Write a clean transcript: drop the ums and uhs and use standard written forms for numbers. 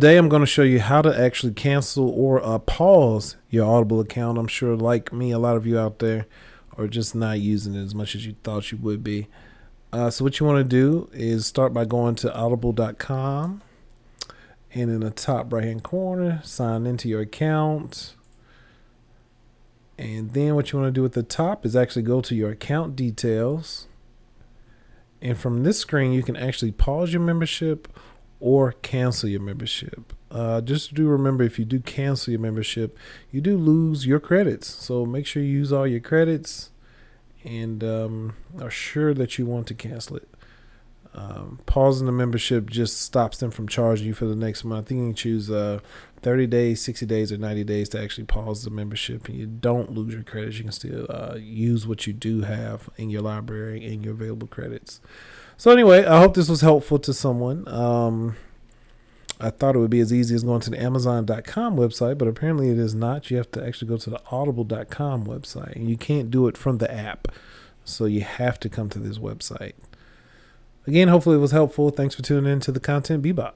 Today I'm going to show you how to actually cancel or pause your Audible account. I'm sure, like me, a lot of you out there are just not using it as much as you thought you would be. So what you want to do is start by going to audible.com, and in the top right hand corner, sign into your account. And then what you want to do at the top is actually go to your account details. And from this screen, you can actually pause your membership or cancel your membership. Just do remember, if you do cancel your membership, you do lose your credits. So make sure you use all your credits and are sure that you want to cancel it. Pausing the membership just stops them from charging you for the next month. You can choose 30 days, 60 days, or 90 days to actually pause the membership, and you don't lose your credits. You can still use what you do have in your library and your available credits. So anyway, I hope this was helpful to someone. I thought it would be as easy as going to the Amazon.com website, but apparently it is not. You have to actually go to the Audible.com website, and you can't do it from the app. So you have to come to this website. Again, hopefully it was helpful. Thanks for tuning in to the Content Bebop.